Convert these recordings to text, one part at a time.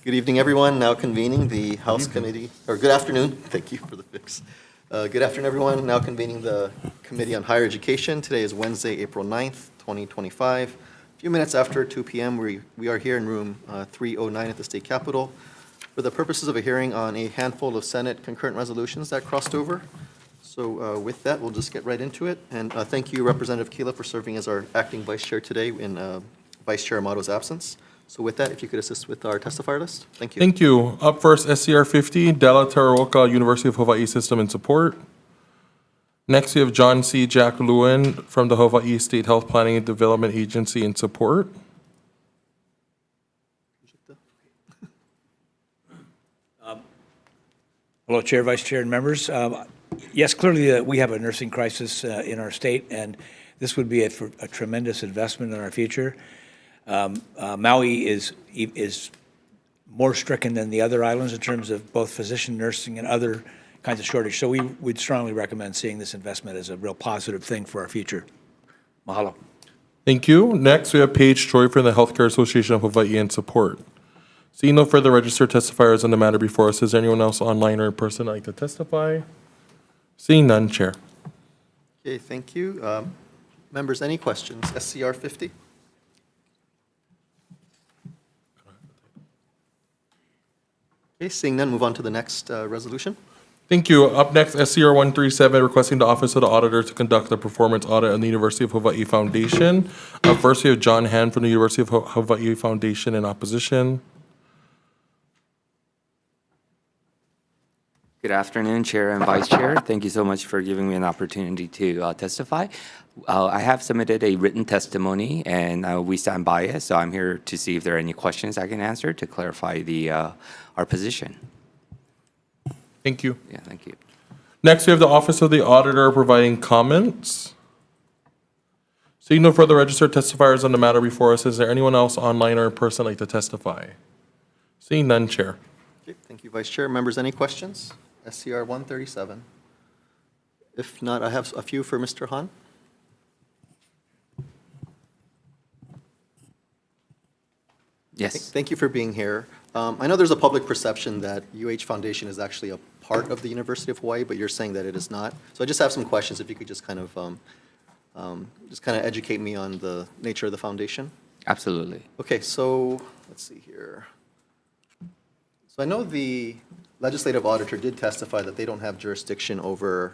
Good evening, everyone. Now convening the House Committee, or good afternoon. Thank you for the fix. Good afternoon, everyone. Now convening the Committee on Higher Education. Today is Wednesday, April 9th, 2025. A few minutes after 2 p.m., we are here in room 309 at the State Capitol for the purposes of a hearing on a handful of Senate concurrent resolutions that crossed over. So with that, we'll just get right into it. And thank you, Representative Keela, for serving as our acting vice chair today in Vice Chair Amato's absence. So with that, if you could assist with our testifier list. Thank you. Thank you. Up first, SCR 50, Dela Tararoka, University of Hawaii System in Support. Next, we have John C. Jack Lewin from the Hawaii State Health Planning and Development Agency in support. Hello, Chair, Vice Chair, and members. Yes, clearly we have a nursing crisis in our state, and this would be a tremendous investment in our future. Maui is more stricken than the other islands in terms of both physician nursing and other kinds of shortage. So we would strongly recommend seeing this investment as a real positive thing for our future. Mahalo. Thank you. Next, we have Paige Choi from the Healthcare Association of Hawaii in support. Seeing no further registered testifiers on the matter before us, is there anyone else online or in person like to testify? Seeing none, Chair. Okay, thank you. Members, any questions? SCR 50? Okay, seeing none, move on to the next resolution. Thank you. Up next, SCR 137, requesting the Office of the Auditor to conduct a performance audit on the University of Hawaii Foundation. First, we have John Han from the University of Hawaii Foundation in opposition. Good afternoon, Chair and Vice Chair. Thank you so much for giving me an opportunity to testify. I have submitted a written testimony, and we stand by it. So I'm here to see if there are any questions I can answer to clarify our position. Thank you. Yeah, thank you. Next, we have the Office of the Auditor providing comments. Seeing no further registered testifiers on the matter before us, is there anyone else online or in person like to testify? Seeing none, Chair. Okay, thank you, Vice Chair. Members, any questions? SCR 137. If not, I have a few for Mr. Han. Yes. Thank you for being here. I know there's a public perception that Foundation is actually a part of the University of Hawaii, but you're saying that it is not. So I just have some questions, if you could just kind of educate me on the nature of the foundation. Absolutely. Okay, so let's see here. So I know the legislative auditor did testify that they don't have jurisdiction over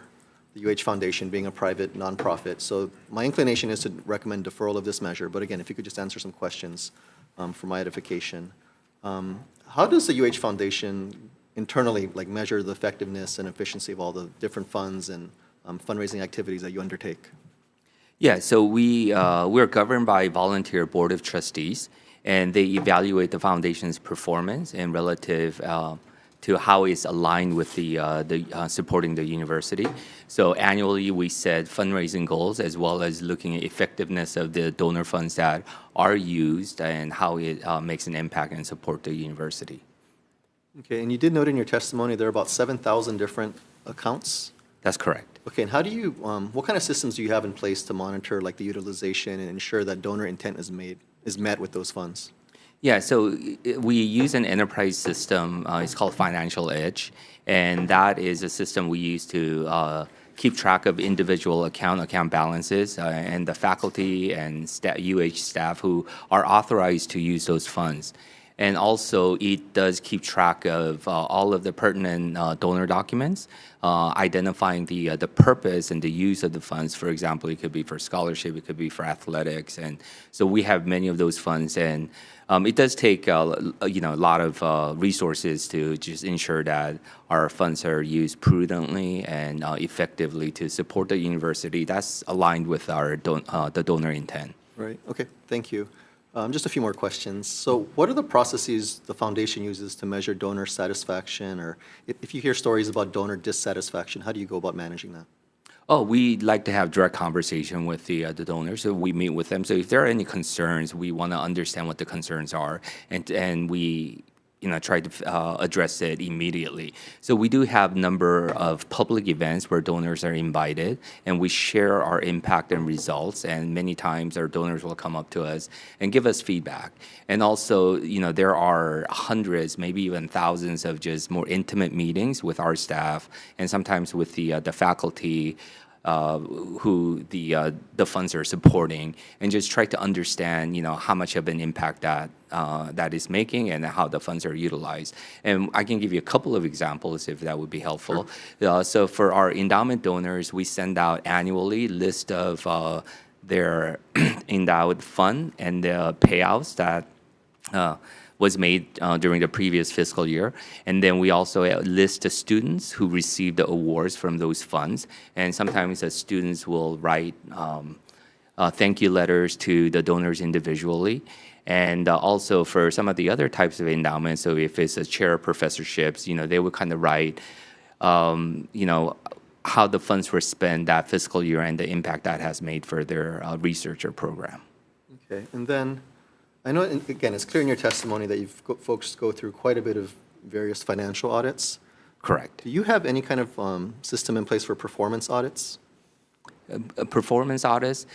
the Foundation being a private nonprofit. So my inclination is to recommend deferral of this measure. But again, if you could just answer some questions for my edification. How does the Foundation internally measure the effectiveness and efficiency of all the different funds and fundraising activities that you undertake? Yeah, so we're governed by volunteer board of trustees, and they evaluate the foundation's performance and relative to how it's aligned with the supporting the university. So annually, we set fundraising goals as well as looking at effectiveness of the donor funds that are used and how it makes an impact and support the university. Okay, and you did note in your testimony there are about 7,000 different accounts. That's correct. Okay, and how do you, what kind of systems do you have in place to monitor the utilization and ensure that donor intent is met with those funds? Yeah, so we use an enterprise system. It's called Financial Edge, and that is a system we use to keep track of individual account balances, and the faculty and staff who are authorized to use those funds. And also, it does keep track of all of the pertinent donor documents, identifying the purpose and the use of the funds. For example, it could be for scholarship, it could be for athletics, and so we have many of those funds. And it does take a lot of resources to just ensure that our funds are used prudently and effectively to support the university. That's aligned with our the donor intent. Right. Okay. Thank you. Just a few more questions. So what are the processes the foundation uses to measure donor satisfaction, or if you hear stories about donor dissatisfaction, how do you go about managing that? Oh, we like to have direct conversation with the donors, so we meet with them. So if there are any concerns, we want to understand what the concerns are, and we try to address it immediately. So we do have number of public events where donors are invited, and we share our impact and results. And many times our donors will come up to us and give us feedback. And also, there are hundreds, maybe even thousands of just more intimate meetings with our staff, and sometimes with the faculty who the funds are supporting, and just try to understand, how much of an impact that is making and how the funds are utilized. And I can give you a couple of examples if that would be helpful. So for our endowment donors, we send out annually list of their endowed fund and the payouts that was made during the previous fiscal year. And then we also list the students who received the awards from those funds. And sometimes the students will write thank you letters to the donors individually. And also for some of the other types of endowments, so if it's a chair professorships, they would kind of write, how the funds were spent that fiscal year and the impact that has made for their research or program. Okay, and then, I know, again, it's clear in your testimony that folks go through quite a bit of various financial audits. Correct. Do you have any kind of system in place for performance audits? Performance audits?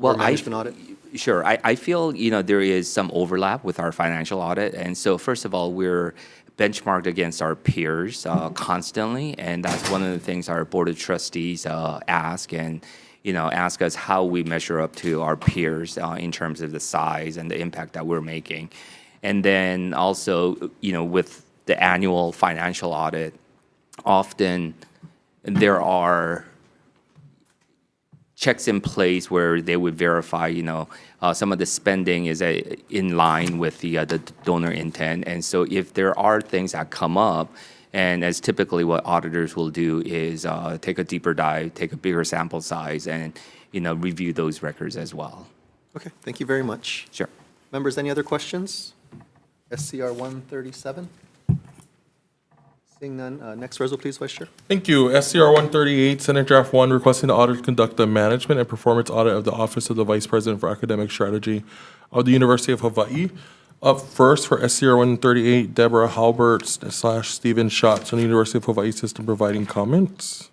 Or management audit? Sure. I feel, there is some overlap with our financial audit. And so first of all, we're benchmarked against our peers constantly. And that's one of the things our Board of Trustees ask us how we measure up to our peers in terms of the size and the impact that we're making. And then also, with the annual financial audit, often there are checks in place where they would verify, some of the spending is in line with the donor intent. And so if there are things that come up, and as typically what auditors will do is take a deeper dive, take a bigger sample size, and review those records as well. Okay, thank you very much. Sure. Members, any other questions? SCR 137? Seeing none, next resolution, please, Vice Chair. Thank you. SCR 138, Senate Draft 1, requesting the auditor conduct a management and performance audit of the Office of the Vice President for Academic Strategy of the University of Hawaii. Up first for SCR 138, Deborah Halbert / Stephen Schatz on the University of Hawaii system providing comments.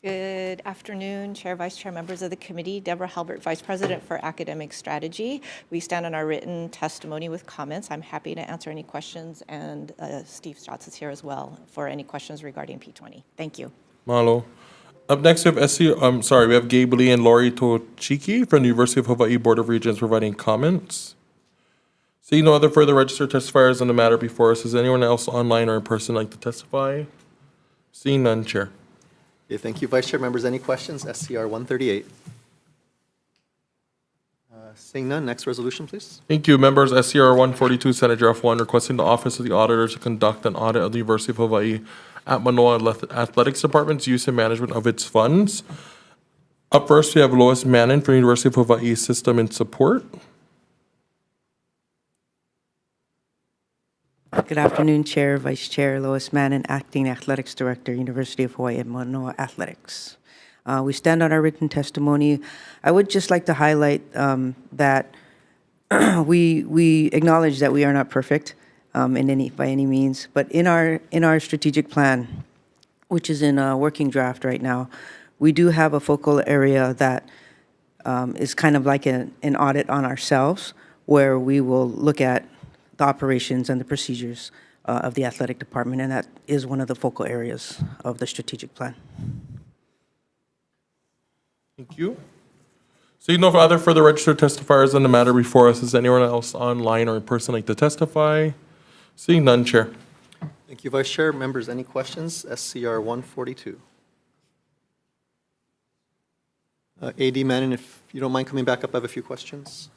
Good afternoon, Chair, Vice Chair, members of the committee. Deborah Halbert, Vice President for Academic Strategy. We stand on our written testimony with comments. I'm happy to answer any questions, and Steve Schatz is here as well for any questions regarding P20. Thank you. Mahalo. Up next, we have Gabe Lee and Lori Tochiki from the University of Hawaii Board of Regents providing comments. Seeing no other further registered testifiers on the matter before us, is anyone else online or in person like to testify? Seeing none, Chair. Okay, thank you, Vice Chair. Members, any questions? SCR 138. Seeing none, next resolution, please. Thank you. Members, SCR 142, Senate Draft 1, requesting the Office of the Auditor to conduct an audit of the University of Hawaii at Manoa Athletics Department's use and management of its funds. Up first, we have Lois Mannon from the University of Hawaii System and Support. Good afternoon, Chair, Vice Chair, Lois Mannon, Acting Athletics Director, University of Hawaii at Manoa Athletics. We stand on our written testimony. I would just like to highlight that we acknowledge that we are not perfect by any means, but in our strategic plan, which is in a working draft right now, we do have a focal area that is kind of like an audit on ourselves, where we will look at the operations and the procedures of the athletic department, and that is one of the focal areas of the strategic plan. Thank you. Seeing no other further registered testifiers on the matter before us, is anyone else online or in person like to testify? Seeing none, Chair. Thank you, Vice Chair. Members, any questions? SCR 142. AD Mannon, if you don't mind coming back up, I have a few questions.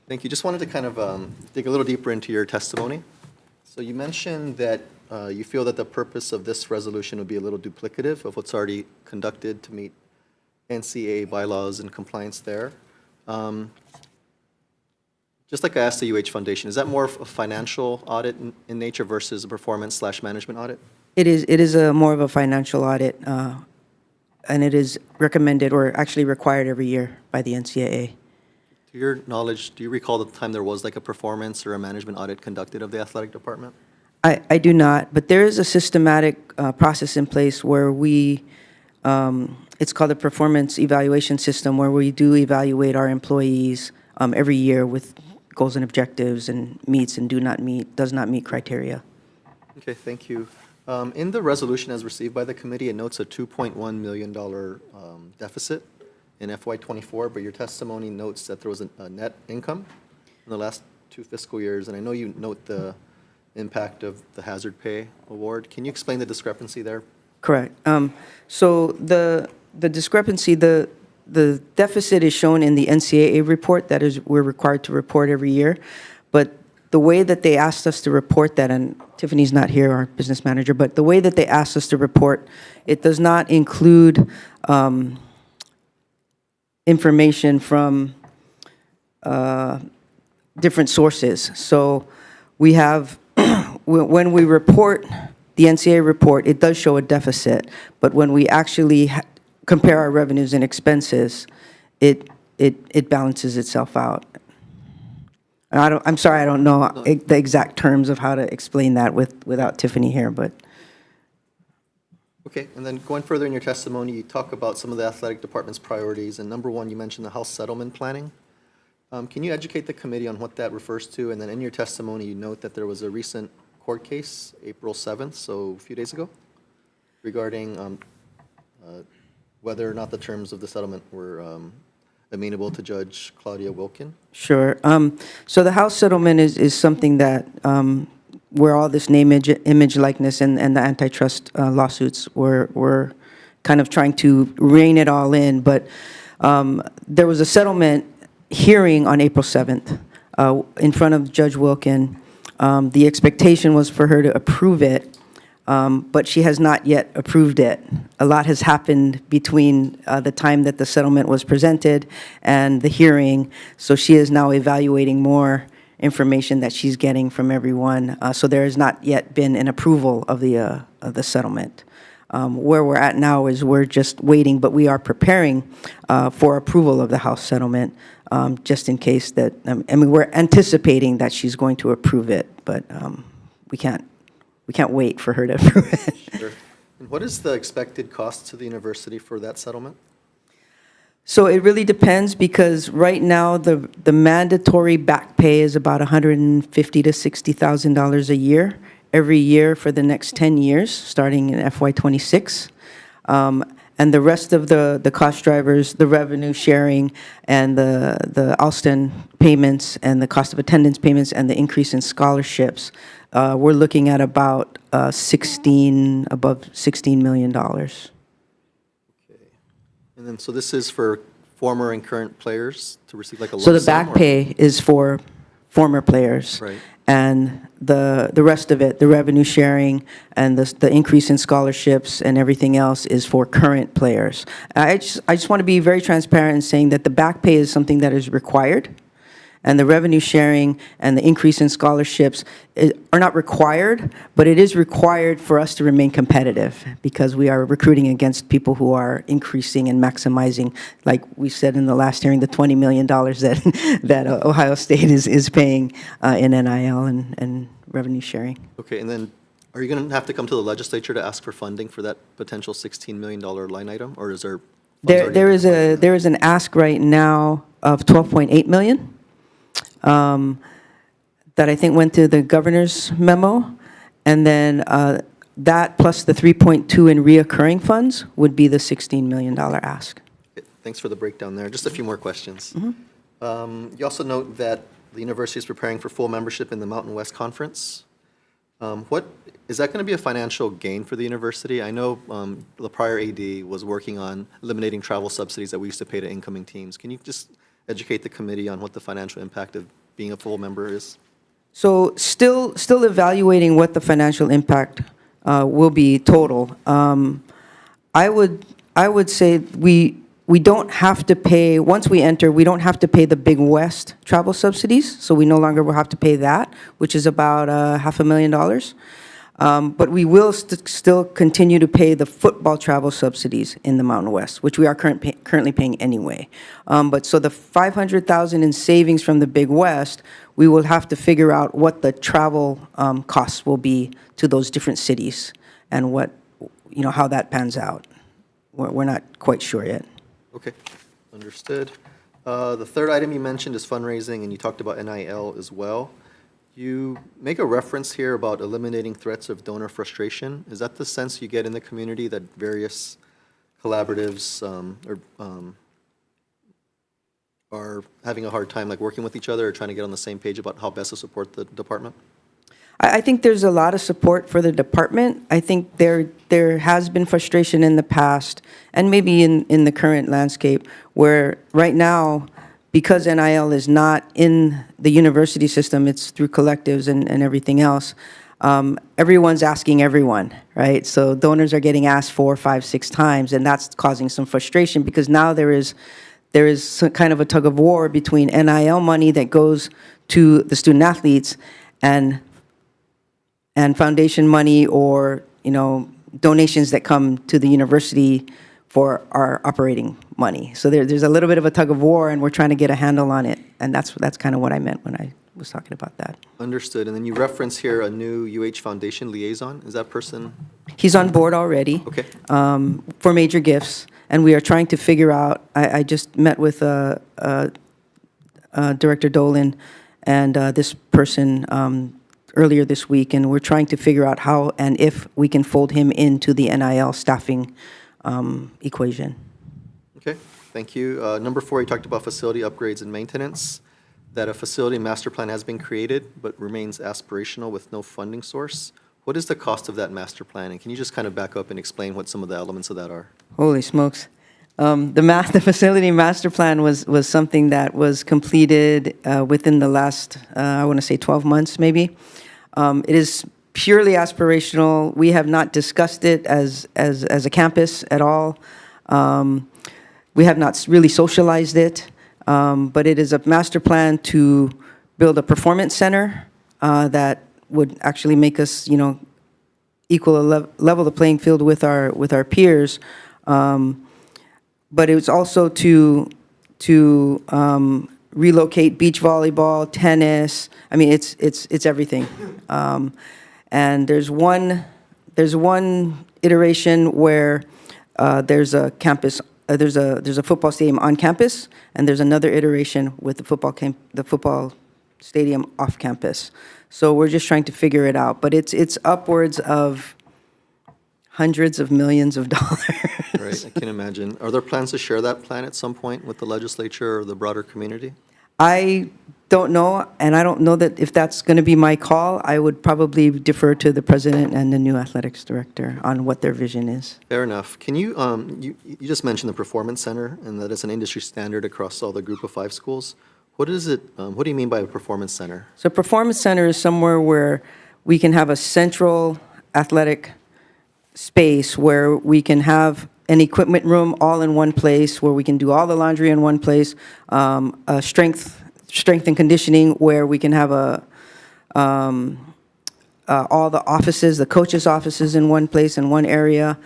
Thank you. Just wanted to kind of dig a little deeper into your testimony. So you mentioned that you feel that the purpose of this resolution would be a little duplicative of what's already conducted to meet NCAA bylaws and compliance there. Just like I asked the UH Foundation, is that more of a financial audit in nature versus a performance/management audit? It is a more of a financial audit it is recommended or actually required every year by the NCAA. To your knowledge, do you recall the time there was like a performance or a management audit conducted of the athletic department? I do not, but there is a systematic process in place where it's called a performance evaluation system, where we do evaluate our employees every year with goals and objectives and meets and does not meet criteria. Okay, thank you. In the resolution as received by the committee, it notes a $2.1 million deficit in FY '24, but your testimony notes that there was a net income in the last 2 fiscal years, and I know you note the impact of the hazard pay award. Can you explain the discrepancy there? Correct. So the discrepancy, the deficit is shown in the NCAA report that is we're required to report every year, but the way that they asked us to report that, and Tiffany's not here, our business manager, but the way that they asked us to report, it does not include information from different sources. So we have, when we report the NCAA report, it does show a deficit, but when we actually compare our revenues and expenses, it balances itself out. I'm sorry, I don't know the exact terms of how to explain that without Tiffany here, but. Okay, and then going further in your testimony, you talk about some of the athletic department's priorities, and number one, you mentioned the house settlement planning. Can you educate the committee on what that refers to? And then in your testimony, you note that there was a recent court case, April 7th, so a few days ago, regarding whether or not the terms of the settlement were amenable to Judge Claudia Wilkin. Sure. So the house settlement is something that where all this name, image, likeness, and the antitrust lawsuits were kind of trying to rein it all in. But there was a settlement hearing on April 7th in front of Judge Wilkin. The expectation was for her to approve it, but she has not yet approved it. A lot has happened between the time that the settlement was presented and the hearing, so she is now evaluating more information that she's getting from everyone. So there has not yet been an approval of the settlement. Where we're at now is we're just waiting, but we are preparing for approval of the House settlement, just in case that, I mean, we're anticipating that she's going to approve it, but we can't wait for her to approve it. Sure. And what is the expected cost to the university for that settlement? So it really depends, because right now the mandatory back pay is about $150,000 to $60,000 a year, every year for the next 10 years, starting in FY '26. And the rest of the cost drivers, the revenue sharing and the Alston payments and the cost of attendance payments and the increase in scholarships, we're looking at about above $16 million. And then, so this is for former and current players to receive like a lump So the sum, back or- pay is for former players. Right. And the rest of it, the revenue sharing and the increase in scholarships and everything else is for current players. I just want to be very transparent in saying that the back pay is something that is required, and the revenue sharing and the increase in scholarships are not required, but it is required for us to remain competitive, because we are recruiting against people who are increasing and maximizing, like we said in the last hearing, the $20 million that Ohio State is paying in NIL and revenue sharing. Okay, and then are you going to have to come to the legislature to ask for funding for that potential $16 million line item, or is there? funds already identified? There is an ask right now of $12.8 million. That I think went to the governor's memo, and then that plus the 3.2 in reoccurring funds would be the $16 million ask. Okay, thanks for the breakdown there. Just a few more questions. Mm-hmm. You also note that the university is preparing for full membership in the Mountain West Conference. What is that going to be a financial gain for the university? I know the prior AD was working on eliminating travel subsidies that we used to pay to incoming teams. Can you just educate the committee on what the financial impact of being a full member is? So still evaluating what the financial impact will be total. I would say we don't have to pay, once we enter, we don't have to pay the Big West travel subsidies, so we no longer will have to pay that, which is about $500,000. But we will still continue to pay the football travel subsidies in the Mountain West, which we are currently paying anyway. But so the 500,000 in savings from the Big West, we will have to figure out what the travel costs will be to those different cities and what, how that pans out. We're not quite sure yet. Okay, understood. The third item you mentioned is fundraising, and you talked about NIL as well. You make a reference here about eliminating threats of donor frustration. Is that the sense you get in the community, that various collaboratives are having a hard time like working with each other or trying to get on the same page about how best to support the department? I think there's a lot of support for the department. I think there has been frustration in the past, and maybe in the current landscape, where right now, because NIL is not in the university system, it's through collectives and everything else, everyone's asking everyone, right? So donors are getting asked 4, 5, 6 times, and that's causing some frustration because now there is some kind of a tug of war between NIL money that goes to the student athletes and foundation money or, donations that come to the university for our operating money. So there's a little bit of a tug of war, and we're trying to get a handle on it. And that's kind of what I meant when I was talking about that. Understood. And then you reference here a new UH Foundation liaison. Is that person? He's on board already. Okay. For major gifts, and we are trying to figure out, I just met with Director Dolan and this person earlier this week, and we're trying to figure out how and if we can fold him into the NIL staffing equation. Okay, thank you. Number 4, you talked about facility upgrades and maintenance, that a facility master plan has been created but remains aspirational with no funding source. What is the cost of that master plan? And can you just kind of back up and explain what some of the elements of that are? Holy smokes. The facility master plan was something that was completed within the last, I want to say 12 months maybe. It is purely aspirational. We have not discussed it as a campus at all. We have not really socialized it, but it is a master plan to build a performance center that would actually make us, level the playing field with our peers. But it was also to relocate beach volleyball, tennis. I mean, it's everything. And there's one iteration where there's a campus. There's a football stadium on campus, and there's another iteration with the football stadium off campus. So we're just trying to figure it out. But it's upwards of hundreds of millions of dollars. Right, I can imagine. Are there plans to share that plan at some point with the legislature or the broader community? I don't know, and I don't know that if that's going to be my call. I would probably defer to the president and the new athletics director on what their vision is. Fair enough. Can you, you just mentioned the Performance Center and that it's an industry standard across all the Group of 5 schools. What is it, what do you mean by a Performance Center? So performance center is somewhere where we can have a central athletic space where we can have an equipment room all in one place, where we can do all the laundry in one place, a strength and conditioning where we can have all the offices, the coaches' offices in one place, in one area,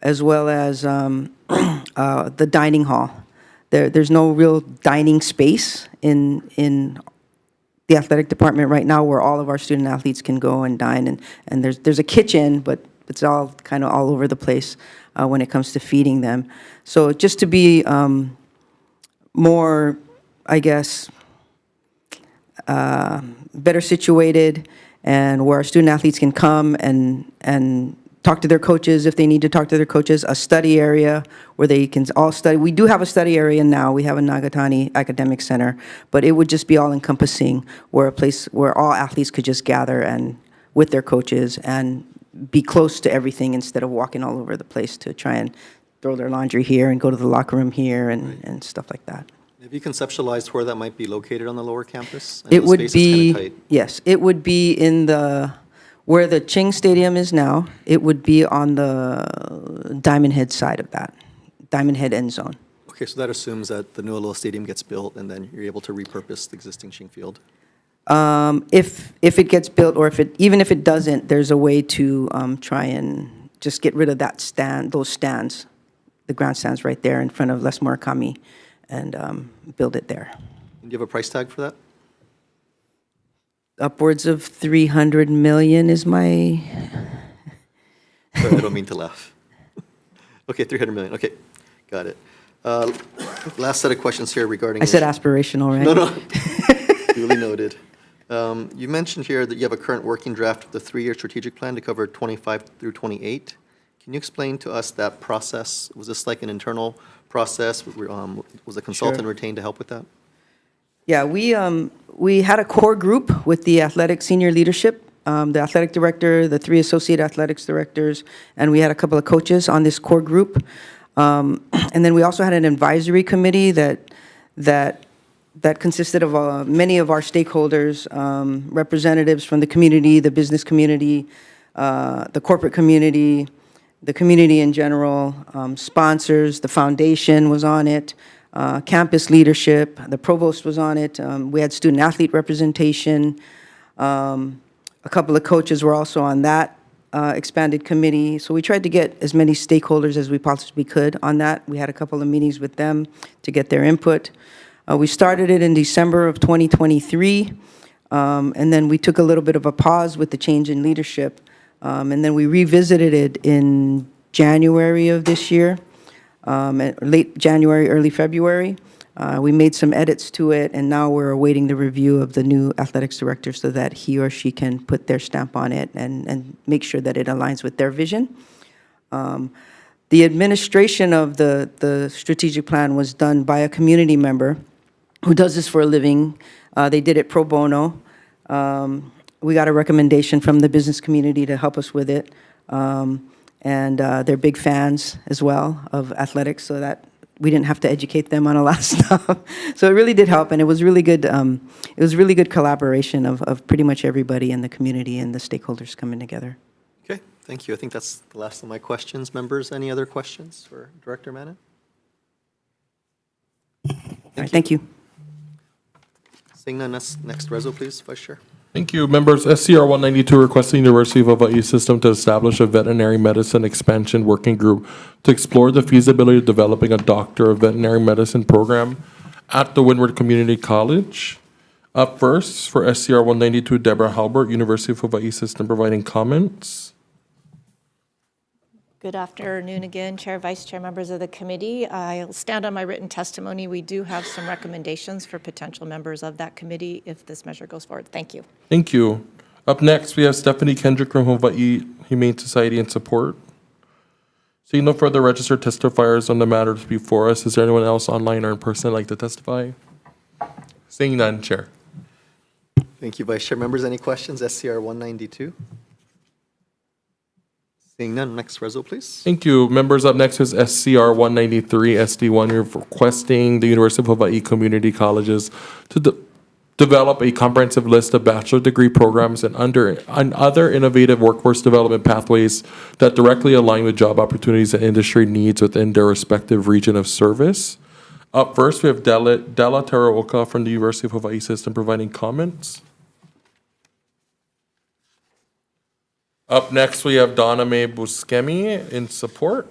as well as the dining hall. There's no real dining space in the athletic department right now where all of our student athletes can go and dine, and there's a kitchen, but it's all kind of all over the place when it comes to feeding them. So just to be more, I guess, better situated, and where our student athletes can come and talk to their coaches if they need to talk to their coaches, a study area where they can all study. We do have a study area now. We have a Nagatani Academic Center, but it would just be all encompassing, where a place where all athletes could just gather and with their coaches and be close to everything instead of walking all over the place to try and throw their laundry here and go to the locker room here and stuff like that. Have you conceptualized where that might be located on the lower campus? I know It the would space is kinda be, tight. yes, it would be in where the Ching Stadium is now. It would be on the Diamond Head side of that, Diamond Head end zone. Okay, so that assumes that the new Aloha Stadium gets built and then you're able to repurpose the existing Ching Field. If it gets built, or even if it doesn't, there's a way to try and just get rid of those stands, the grandstands right there in front of Les Murakami, and build it there. Do you have a price tag for that? Upwards of 300 million is my, Sorry, I don't mean to laugh. Okay, 300 million, okay, got it. Last set of questions here regarding. I said aspirational, right? No, duly noted. You mentioned here that you have a current working draft of the 3-year strategic plan to cover 25 through 28. Can you explain to us that process? Was this like an internal process? Was a consultant Sure. retained to help with that? Yeah, we had a core group with the athletic senior leadership, the athletic director, the 3 associate athletics directors, and we had a couple of coaches on this core group. And then we also had an advisory committee that consisted of many of our stakeholders, representatives from the community, the business community, the corporate community, the community in general, sponsors, the foundation was on it, campus leadership, the provost was on it. We had student athlete representation. A couple of coaches were also on that expanded committee. So we tried to get as many stakeholders as we possibly could on that. We had a couple of meetings with them to get their input. We started it in December of 2023, and then we took a little bit of a pause with the change in leadership, and then we revisited it in January of this year, late January, early February. We made some edits to it, and now we're awaiting the review of the new athletics director so that he or she can put their stamp on it and make sure that it aligns with their vision. The administration of the strategic plan was done by a community member who does this for a living. They did it pro bono. We got a recommendation from the business community to help us with it. And they're big fans as well of athletics, so that we didn't have to educate them on a lot of stuff. So it really did help, and it was really good. It was really good collaboration of pretty much everybody in the community and the stakeholders coming together. Okay, thank you. I think that's the last of my questions. Members, any other questions for Director Manin? All right, thank you. Seeing none, next reso, please, Vice Chair. Thank you. Members, SCR 192 requesting University of Hawaii system to establish a veterinary medicine expansion working group to explore the feasibility of developing a doctor of veterinary medicine program at the Windward Community College. Up first, for SCR 192, Deborah Halbert, University of Hawaii system, providing comments. Good afternoon again, Chair, Vice Chair, members of the committee. I'll stand on my written testimony. We do have some recommendations for potential members of that committee if this measure goes forward. Thank you. Thank you. Up next, we have Stephanie Kendrick from Hawaii Humane Society and Support. Seeing no further registered testifiers on the matters before us, is there anyone else online or in person like to testify? Seeing none, Chair. Thank you, Vice Chair. Members, any questions? SCR 192? Seeing none, next reso, please. Thank you. Members, up next is SCR 193, SD1. You're requesting the University of Hawaii Community Colleges to develop a comprehensive list of bachelor degree programs and other innovative workforce development pathways that directly align with job opportunities and industry needs within their respective region of service. Up first, we have Della Teraoka from the University of Hawaii system providing comments. Up next, we have Donna Mae Buscemi in support.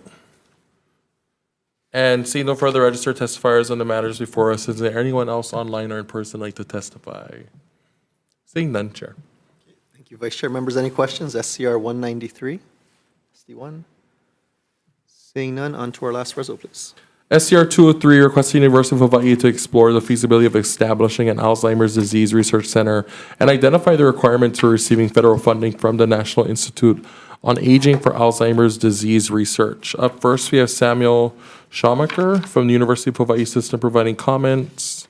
And seeing no further registered testifiers on the matters before us, is there anyone else online or in person like to testify? Seeing none, Chair. Thank you, Vice Chair. Members, any questions? SCR 193, SD1? Seeing none, on to our last reso, please. SCR 203 requesting University of Hawaii to explore the feasibility of establishing an Alzheimer's Disease Research Center and identify the requirements for receiving federal funding from the National Institute on Aging for Alzheimer's Disease Research. Up first, we have Samuel Schaumacher from the University of Hawaii system providing comments.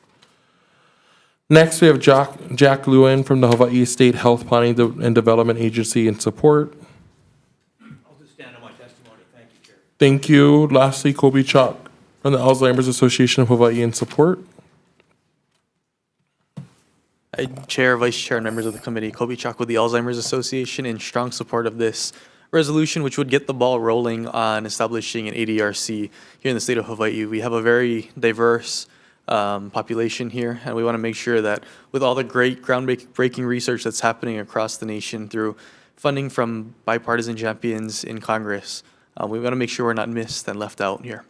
Next, we have Jack Lewin from the Hawaii State Health Planning and Development Agency in support. I'll just stand on my testimony. Thank you, Chair. Thank you. Lastly, Kobe Chalk from the Alzheimer's Association of Hawaii in support. Chair, Vice Chair, and members of the committee, Kobe Chalk with the Alzheimer's Association in strong support of this resolution, which would get the ball rolling on establishing an ADRC here in the state of Hawaii. We have a very diverse population here, and we want to make sure that with all the great groundbreaking research that's happening across the nation through funding from bipartisan champions in Congress, we want to make sure we're not missed and left out here.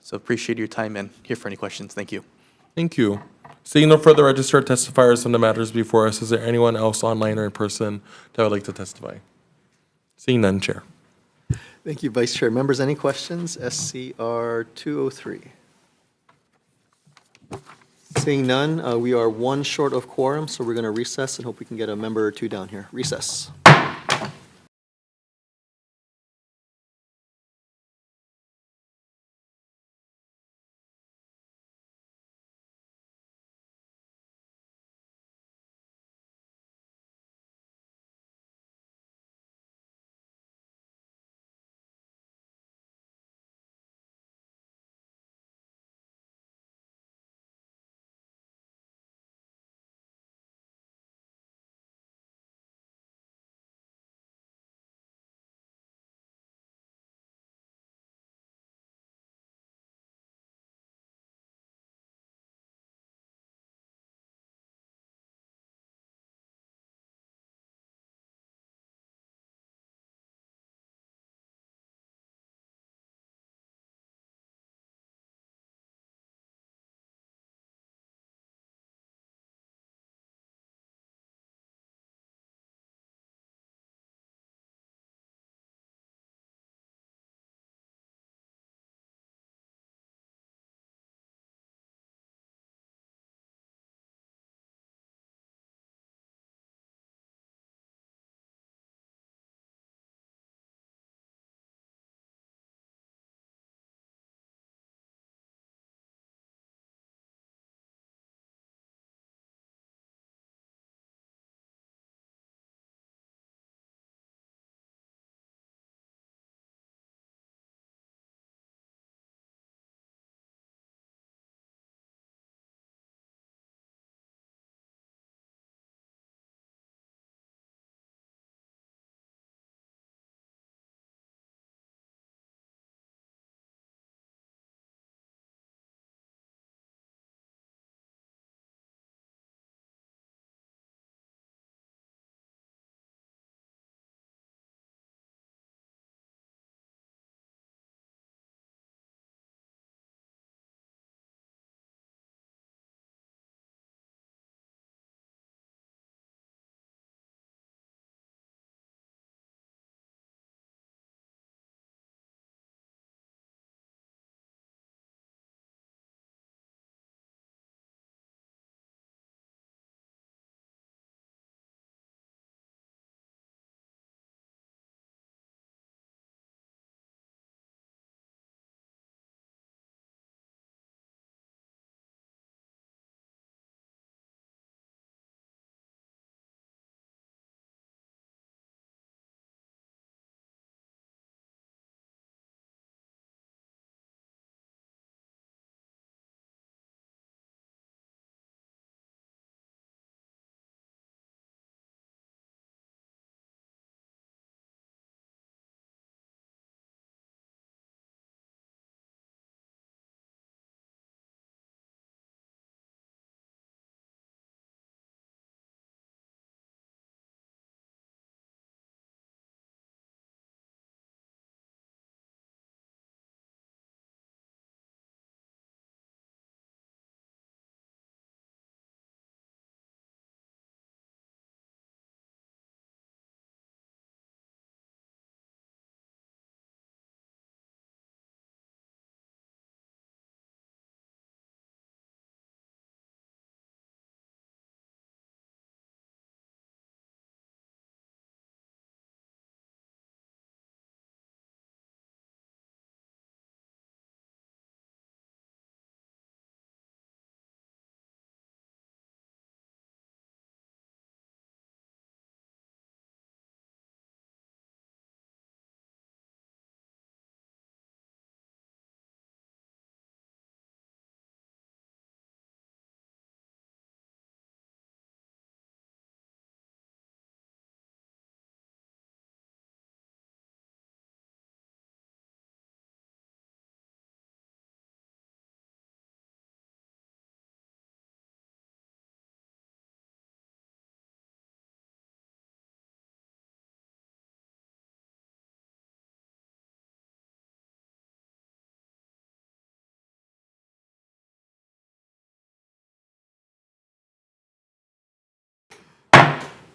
So appreciate your time and here for any questions. Thank you. Thank you. Seeing no further registered testifiers on the matters before us, is there anyone else online or in person that would like to testify? Seeing none, Chair. Thank you, Vice Chair. Members, any questions? SCR 203. Seeing none, we are one short of quorum, so we're going to recess and hope we can get a member or two down here. Recess.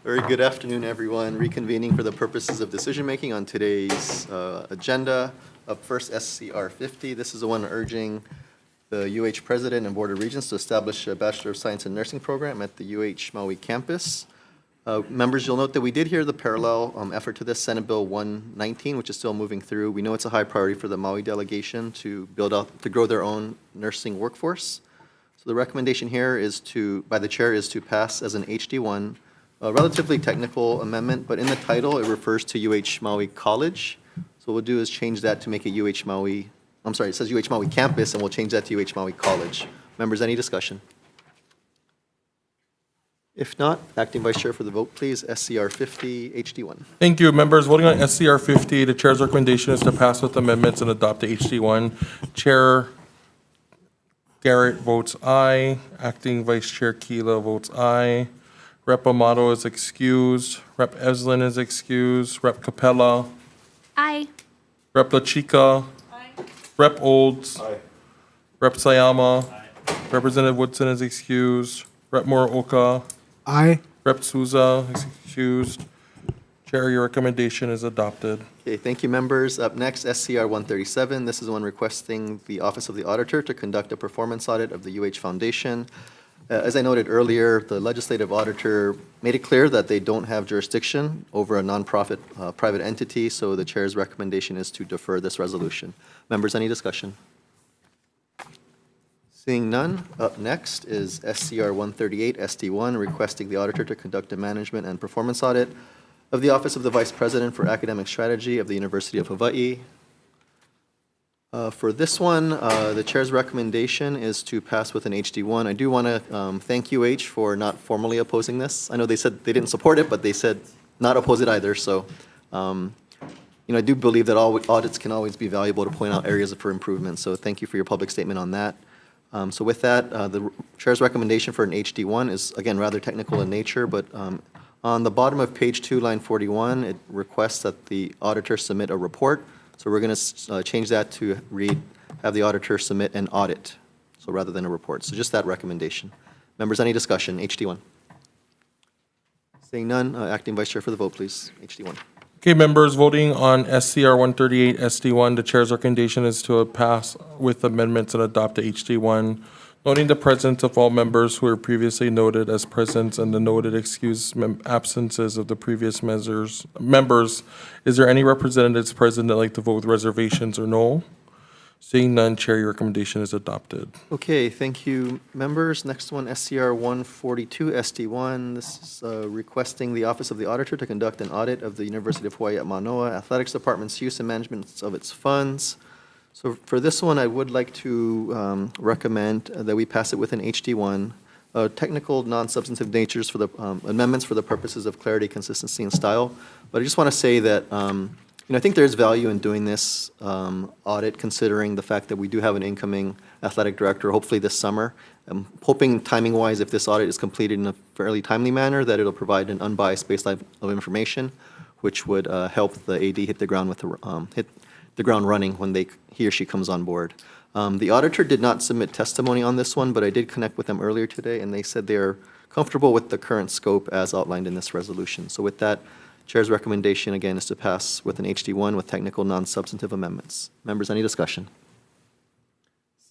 Very good afternoon, everyone. Reconvening for the purposes of decision-making on today's agenda. Up first, SCR 50. This is the one urging the UH President and Board of Regents to establish a Bachelor of Science in Nursing program at the UH Maui campus. Members, you'll note that we did hear the parallel effort to this, Senate Bill 119, which is still moving through. We know it's a high priority for the Maui delegation to grow their own nursing workforce. So the recommendation here is by the chair is to pass as an HD1, a relatively technical amendment, but in the title, it refers to UH Maui College. So what we'll do is change that to make it UH Maui, I'm sorry, it says UH Maui Campus, and we'll change that to UH Maui College. Members, any discussion? If not, Acting Vice Chair for the vote, please. SCR 50, HD1. Thank you. Members voting on SCR 50, the chair's recommendation is to pass with amendments and adopt the HD1. Chair Garrett votes aye. Acting Vice Chair Keela votes aye. Rep. Amato is excused. Rep. Eslin is excused. Rep. Capella. Aye. Rep. La Chica. Rep. Olds. Rep. Sayama. Representative Woodson is excused. Rep. Muraoka. Aye. Rep. Souza is excused. Chair, your recommendation is adopted. Okay, thank you, members. Up next, SCR 137. This is the one requesting the Office of the Auditor to conduct a performance audit of the UH Foundation. As I noted earlier, the legislative auditor made it clear that they don't have jurisdiction over a nonprofit private entity, so the chair's recommendation is to defer this resolution. Members, any discussion? Seeing none, up next is SCR 138, SD1, requesting the auditor to conduct a management and performance audit of the Office of the Vice President for Academic Strategy of the University of Hawaii. For this one, the chair's recommendation is to pass with an HD1. I do want to thank UH for not formally opposing this. I know they said they didn't support it, but they said not oppose it either. So, I do believe that all audits can always be valuable to point out areas for improvement. So thank you for your public statement on that. So with that, the chair's recommendation for an HD1 is, again, rather technical in nature, but on the bottom of page 2, line 41, it requests that the auditor submit a report. So we're going to change that to read, have the auditor submit an audit, so rather than a report. So just that recommendation. Members, any discussion? HD1. Seeing none, Acting Vice Chair for the vote, please. HD1. Okay, members voting on SCR 138, SD1, the chair's recommendation is to pass with amendments and adopt the HD1, noting the presence of all members who were previously noted as present and the noted excused absences of the previous members. Is there any representatives present that like to vote with reservations or no? Seeing none, Chair, your recommendation is adopted. Okay, thank you, members. Next one, SCR 142, SD1. This is requesting the Office of the Auditor to conduct an audit of the University of Hawaii at Manoa Athletics Department's use and management of its funds. So for this one, I would like to recommend that we pass it with an HD1. Technical, non-substantive natures for the amendments for the purposes of clarity, consistency, and style. But I just want to say that I think there's value in doing this audit, considering the fact that we do have an incoming athletic director, hopefully this summer. I'm hoping timing-wise, if this audit is completed in a fairly timely manner, that it'll provide an unbiased baseline of information, which would help the AD hit the ground hit the ground running when he or she comes on board. The auditor did not submit testimony on this one, but I did connect with them earlier today, and they said they're comfortable with the current scope as outlined in this resolution. So with that, Chair's recommendation, again, is to pass with an HD1 with technical, non-substantive amendments. Members, any discussion?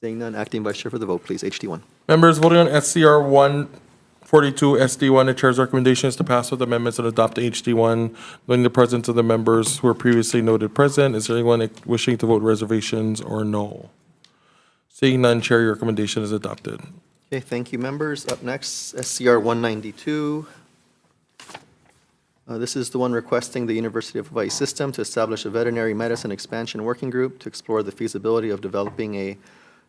Seeing none, Acting Vice Chair for the vote, please. HD1. Members voting on SCR 142, SD1, the chair's recommendation is to pass with amendments and adopt the HD1, noting the presence of the members who were previously noted present. Is there anyone wishing to vote reservations or no? Seeing none, Chair, your recommendation is adopted. Okay, thank you, members. Up next, SCR 192. This is the one requesting the University of Hawaii system to establish a veterinary medicine expansion working group to explore the feasibility of developing a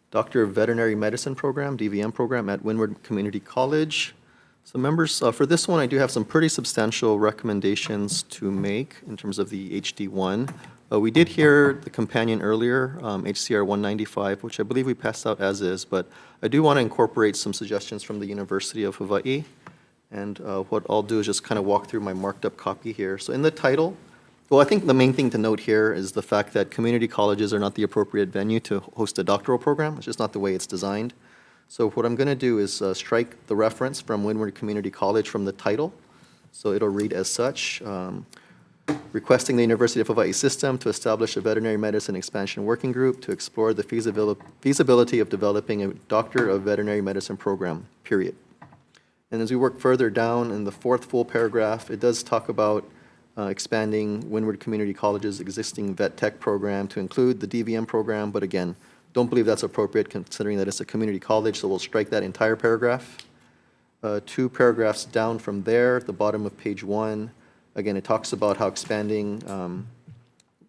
Doctor of Veterinary Medicine program, DVM program, at Windward Community College. So members, for this one, I do have some pretty substantial recommendations to make in terms of the HD1. We did hear the companion earlier, HCR 195, which I believe we passed out as is, but I do want to incorporate some suggestions from the University of Hawaii. And what I'll do is just kind of walk through my marked up copy here. So in the title, well, I think the main thing to note here is the fact that community colleges are not the appropriate venue to host a doctoral program. It's just not the way it's designed. So what I'm going to do is strike the reference from Windward Community College from the title. So it'll read as such. Requesting the University of Hawaii system to establish a veterinary medicine expansion working group to explore the feasibility of developing a Doctor of Veterinary Medicine program, period. And as we work further down in the fourth full paragraph, it does talk about expanding Windward Community College's existing vet tech program to include the DVM program, but again, don't believe that's appropriate considering that it's a community college, so we'll strike that entire paragraph. 2 paragraphs down from there, at the bottom of page 1, again, it talks about how expanding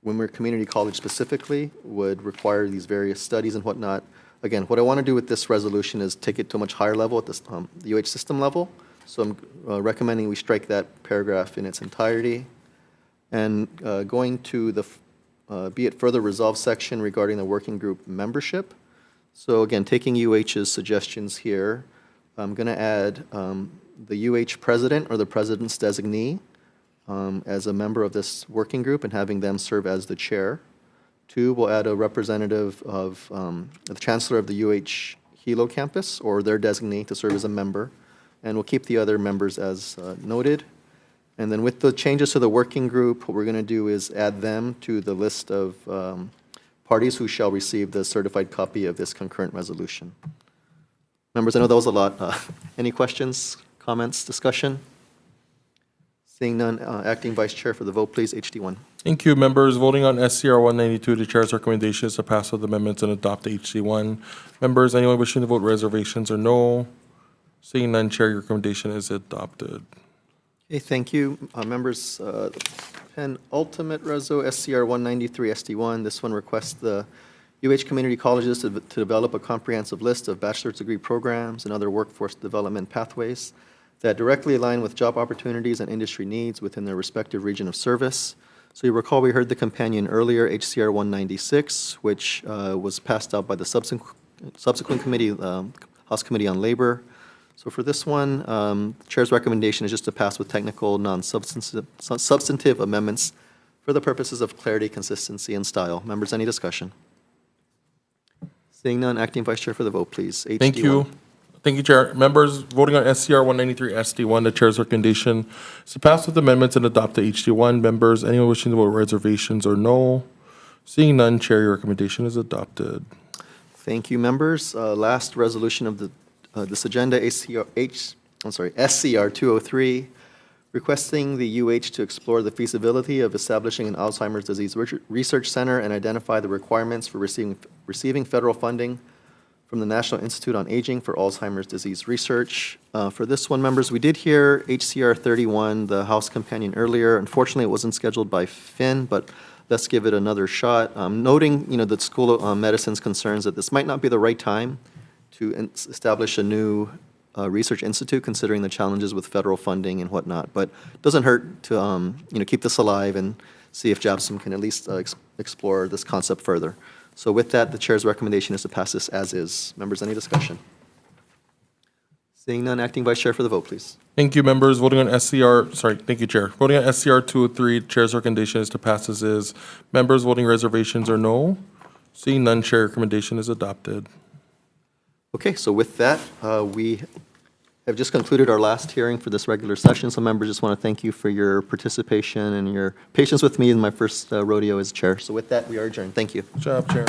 Windward Community College specifically would require these various studies and whatnot. Again, what I want to do with this resolution is take it to a much higher level at the UH system level. So I'm recommending we strike that paragraph in its entirety. And going to the be it further resolved section regarding the working group membership. So again, taking UH's suggestions here, I'm going to add the UH president or the president's designee as a member of this working group and having them serve as the chair. 2, we'll add a representative of the chancellor of the UH Hilo campus or their designee to serve as a member. And we'll keep the other members as noted. And then with the changes to the working group, what we're going to do is add them to the list of parties who shall receive the certified copy of this concurrent resolution. Members, I know that was a lot. Any questions, comments, discussion? Seeing none, Acting Vice Chair for the vote, please. HD1. Thank you. Members voting on SCR 192, the chair's recommendation is to pass with amendments and adopt HD1. Members, anyone wishing to vote reservations or no? Seeing none, Chair, your recommendation is adopted. Okay, thank you. Members, penultimate reso, SCR 193 SD1. This one requests the UH community colleges to develop a comprehensive list of bachelor's degree programs and other workforce development pathways that directly align with job opportunities and industry needs within their respective region of service. So you recall we heard the companion earlier, HCR 196, which was passed out by the subsequent committee, House Committee on Labor. So for this one, the Chair's recommendation is just to pass with technical, non-substantive amendments for the purposes of clarity, consistency, and style. Members, any discussion? Seeing none, Acting Vice Chair for the vote, please. HD1. Thank you. Thank you, Chair. Members voting on SCR 193 SD1, the chair's recommendation is to pass with amendments and adopt the HD1. Members, anyone wishing to vote reservations or no? Seeing none, Chair, your recommendation is adopted. Thank you, members. Last resolution of this agenda, SCR 203, requesting the UH to explore the feasibility of establishing an Alzheimer's disease research center and identify the requirements for receiving federal funding from the National Institute on Aging for Alzheimer's disease research. For this one, members, we did hear HCR 31, the House companion, earlier. Unfortunately, it wasn't scheduled by Finn, but let's give it another shot. Noting, the School of Medicine's concerns that this might not be the right time to establish a new research institute, considering the challenges with federal funding and whatnot. But it doesn't hurt to, keep this alive and see if JABSM can at least explore this concept further. So with that, the chair's recommendation is to pass this as is. Members, any discussion? Seeing none, Acting Vice Chair for the vote, please. Thank you, members. Voting on thank you, Chair. Voting on SCR 203, chair's recommendation is to pass as is. Members voting reservations or no? Seeing none, Chair, your recommendation is adopted. Okay, so with that, we have just concluded our last hearing for this regular session. So members, just want to thank you for your participation and your patience with me in my first rodeo as chair. So with that, we are adjourned. Thank you. Good job, Chair.